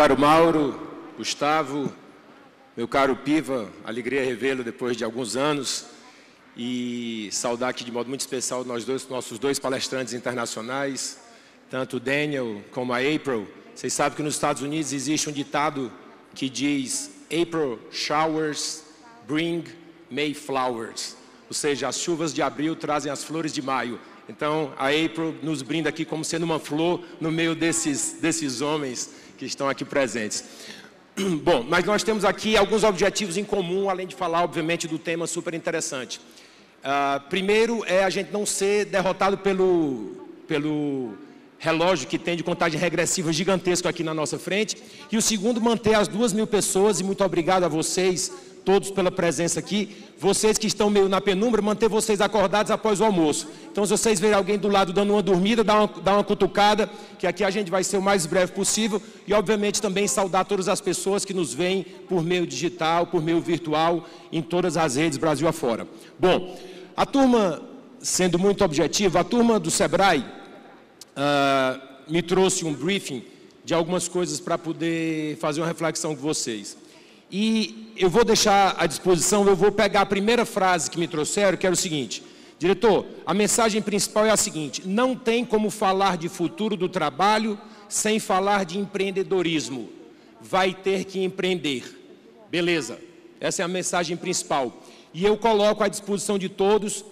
caro Mauro, Gustavo, meu caro Piva, alegria revê-lo depois de alguns anos e saudar aqui de modo muito especial nossos dois palestrantes internacionais, tanto o Daniel como a April. Vocês sabem que nos Estados Unidos existe um ditado que diz April showers bring May flowers, ou seja, as chuvas de abril trazem as flores de maio. Então, a April nos brinda aqui como sendo uma flor no meio desses homens que estão aqui presentes. Bom, mas nós temos aqui alguns objetivos em comum, além de falar, obviamente, do tema super interessante. Primeiro é a gente não ser derrotado pelo relógio que tem de contagem regressiva gigantesco aqui na nossa frente. E o segundo, manter as 2.000 pessoas, e muito obrigado a vocês todos pela presença aqui. Vocês que estão meio na penumbra, manter vocês acordados após o almoço. Então, se vocês verem alguém do lado dando uma dormida, dá uma cutucada, que aqui a gente vai ser o mais breve possível. E, obviamente, também saudar todas as pessoas que nos veem por meio digital, por meio virtual, em todas as redes Brasil afora. Bom, a turma, sendo muito objetiva, a turma do Sebrae me trouxe um briefing de algumas coisas para poder fazer uma reflexão com vocês. E eu vou deixar à disposição, eu vou pegar a primeira frase que me trouxeram, que era o seguinte: diretor, a mensagem principal é a seguinte: não tem como falar de futuro do trabalho sem falar de empreendedorismo. Vai ter que empreender. Beleza, essa é a mensagem principal. E eu coloco à disposição de todos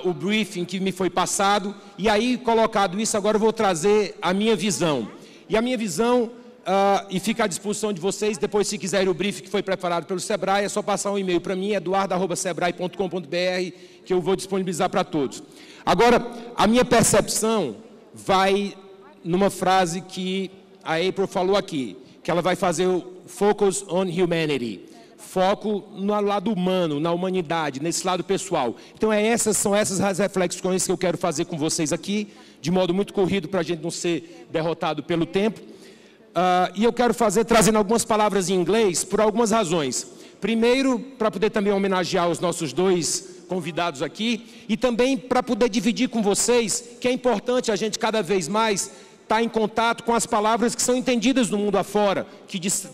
o briefing que me foi passado, e aí, colocado isso, agora eu vou trazer a minha visão. E a minha visão... e fica à disposição de vocês, depois se quiserem o briefing que foi preparado pelo Sebrae, é só passar um e-mail para mim, eduardo@sebrae.com.br, que eu vou disponibilizar para todos. Agora, a minha percepção vai numa frase que a April falou aqui, que ela vai fazer o Focus on Humanity, foco no lado humano, na humanidade, nesse lado pessoal. Então, são essas as reflexões que eu quero fazer com vocês aqui, de modo muito corrido, para a gente não ser derrotado pelo tempo. E eu quero trazendo algumas palavras em inglês por algumas razões. Primeiro, para poder também homenagear os nossos dois convidados aqui, e também para poder dividir com vocês que é importante a gente cada vez mais estar em contato com as palavras que são entendidas no mundo afora,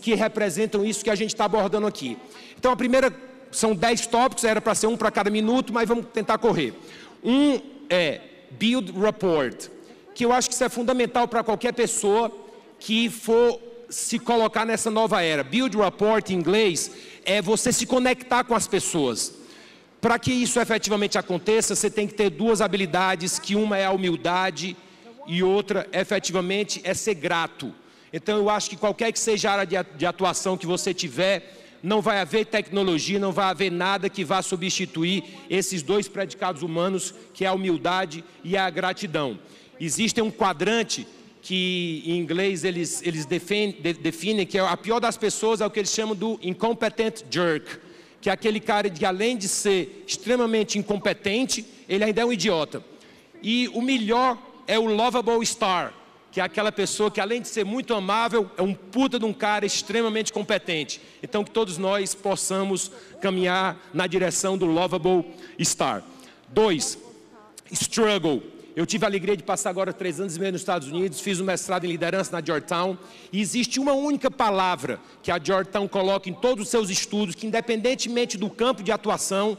que representam isso que a gente está abordando aqui. Então, a primeira, são 10 tópicos, era para ser um para cada minuto, mas vamos tentar correr. Um é Build Rapport, que eu acho que isso é fundamental para qualquer pessoa que for se colocar nessa nova era. Build rapport em inglês é você se conectar com as pessoas. Para que isso efetivamente aconteça, você tem que ter duas habilidades, que uma é a humildade e outra, efetivamente, é ser grato. Então, eu acho que qualquer que seja a área de atuação que você tiver, não vai haver tecnologia, não vai haver nada que vá substituir esses dois predicados humanos, que é a humildade e a gratidão. Existe um quadrante que em inglês eles definem que a pior das pessoas é o que eles chamam do incompetent jerk, que é aquele cara que, além de ser extremamente incompetente, ele ainda é um idiota. E o melhor é o lovable star, que é aquela pessoa que, além de ser muito amável, é um puta de um cara extremamente competente. Então, que todos nós possamos caminhar na direção do lovable star. 2, struggle. Eu tive a alegria de passar agora 3 anos e meio nos Estados Unidos, fiz um mestrado em liderança na Georgetown, e existe uma única palavra que a Georgetown coloca em todos os seus estudos, que independentemente do campo de atuação,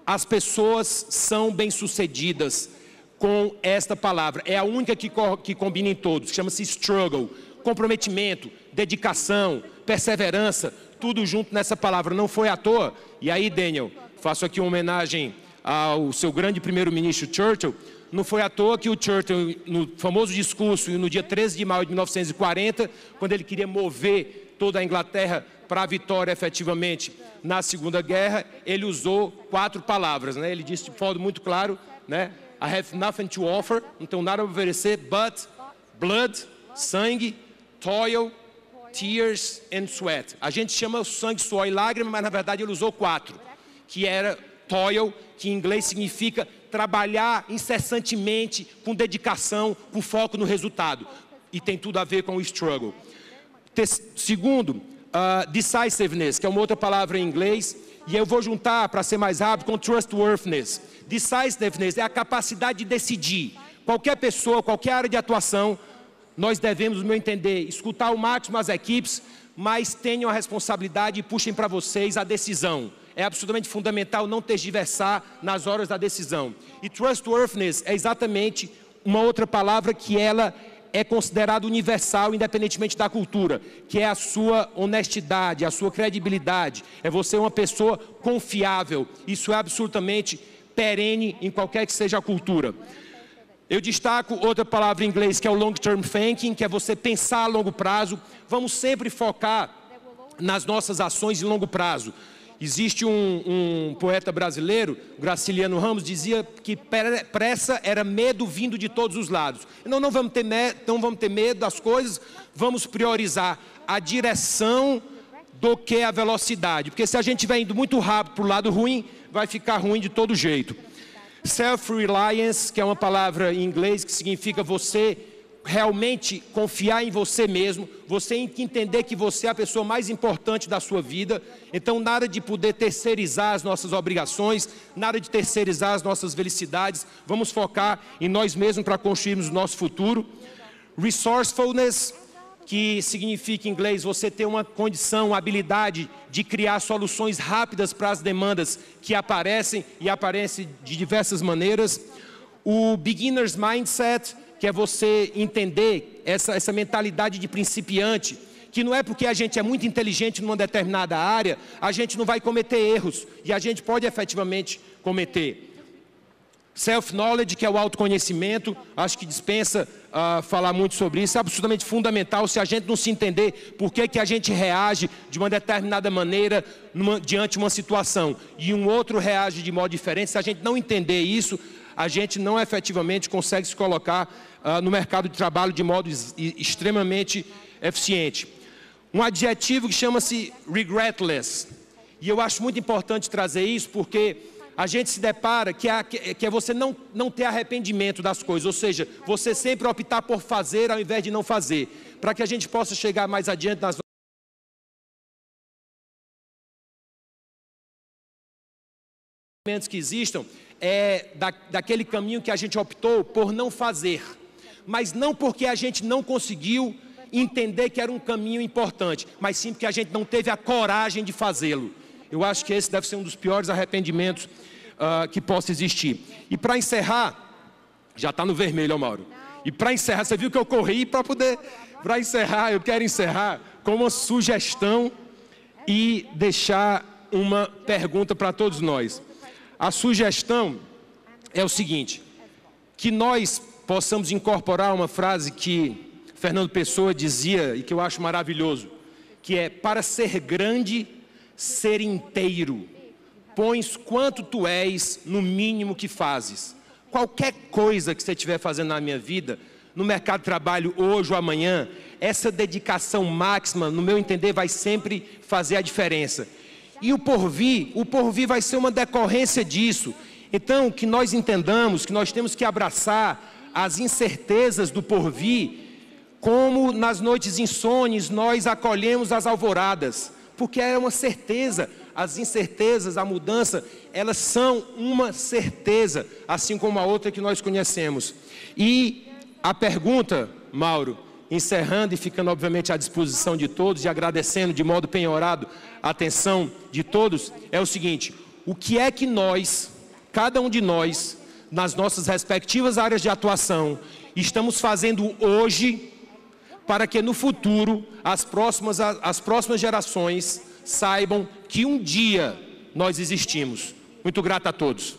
as pessoas são bem-sucedidas com esta palavra. É a única que combina em todos, chama-se struggle, comprometimento, dedicação, perseverança, tudo junto nessa palavra, não foi à toa. E aí, Daniel, faço aqui uma homenagem ao seu grande primeiro-ministro Churchill. Não foi à toa que o Churchill, no famoso discurso, no dia 13 de maio de 1940, quando ele queria mover toda a Inglaterra para a vitória, efetivamente, na Segunda Guerra, ele usou 4 palavras, né? Ele disse de modo muito claro, né? I have nothing to offer, não tenho nada a oferecer, but blood, sangue, toil, tears and sweat. A gente chama sangue, suor e lágrima, mas na verdade ele usou 4, que era toil, que em inglês significa trabalhar incessantemente, com dedicação, com foco no resultado. E tem tudo a ver com o struggle. Segundo, decisiveness, que é uma outra palavra em inglês, e eu vou juntar, para ser mais rápido, com trustworthiness. Decisiveness é a capacidade de decidir. Qualquer pessoa, qualquer área de atuação, nós devemos, no meu entender, escutar ao máximo as equipes, mas tenham a responsabilidade e puxem para vocês a decisão. É absolutamente fundamental não tergiversar nas horas da decisão. E trustworthiness é exatamente uma outra palavra que ela é considerada universal, independentemente da cultura, que é a sua honestidade, a sua credibilidade. É você uma pessoa confiável. Isso é absolutamente perene em qualquer que seja a cultura. Eu destaco outra palavra em inglês, que é o long-term thinking, que é você pensar a longo prazo. Vamos sempre focar nas nossas ações de longo prazo. Existe um poeta brasileiro, Graciliano Ramos, dizia que pressa era medo vindo de todos os lados. Não vamos ter medo das coisas, vamos priorizar a direção do que a velocidade. Porque se a gente estiver indo muito rápido para o lado ruim, vai ficar ruim de todo jeito. Self-reliance, que é uma palavra em inglês que significa você realmente confiar em você mesmo, você entender que você é a pessoa mais importante da sua vida. Então, nada de poder terceirizar as nossas obrigações, nada de terceirizar as nossas felicidades. Vamos focar em nós mesmos para construirmos o nosso futuro. Resourcefulness, que significa em inglês você ter uma condição, uma habilidade de criar soluções rápidas para as demandas que aparecem e aparecem de diversas maneiras. O beginner's mindset, que é você entender essa mentalidade de principiante, que não é porque a gente é muito inteligente numa determinada área, a gente não vai cometer erros, e a gente pode efetivamente cometer. Self-knowledge, que é o autoconhecimento, acho que dispensa falar muito sobre isso, é absolutamente fundamental. Se a gente não se entender por que a gente reage de uma determinada maneira diante de uma situação e um outro reage de modo diferente, se a gente não entender isso, a gente não efetivamente consegue se colocar no mercado de trabalho de modo extremamente eficiente. Um adjetivo que chama-se regretless, e eu acho muito importante trazer isso porque a gente se depara que é você não ter arrependimento das coisas, ou seja, você sempre optar por fazer ao invés de não fazer, para que a gente possa chegar mais adiante nas que existam, daquele caminho que a gente optou por não fazer, mas não porque a gente não conseguiu entender que era um caminho importante, mas sim porque a gente não teve a coragem de fazê-lo. Eu acho que esse deve ser um dos piores arrependimentos que possa existir. E para encerrar, já está no vermelho, ó, Mauro. E para encerrar, você viu que eu corri para encerrar, eu quero encerrar com uma sugestão e deixar uma pergunta para todos nós. A sugestão é o seguinte, que nós possamos incorporar uma frase que Fernando Pessoa dizia e que eu acho maravilhoso, que é: para ser grande, ser inteiro, pões quanto tu és no mínimo que fazes. Qualquer coisa que você estiver fazendo na minha vida, no mercado de trabalho hoje ou amanhã, essa dedicação máxima, no meu entender, vai sempre fazer a diferença. E o porvir vai ser uma decorrência disso. Então, que nós entendamos que nós temos que abraçar as incertezas do porvir, como nas noites insones nós acolhemos as alvoradas, porque é uma certeza. As incertezas, a mudança, elas são uma certeza, assim como a outra que nós conhecemos. E a pergunta, Mauro, encerrando e ficando obviamente à disposição de todos e agradecendo de modo penhorado a atenção de todos, é o seguinte: o que é que nós, cada um de nós, nas nossas respectivas áreas de atuação, estamos fazendo hoje para que no futuro as próximas gerações saibam que um dia nós existimos? Muito grato a todos.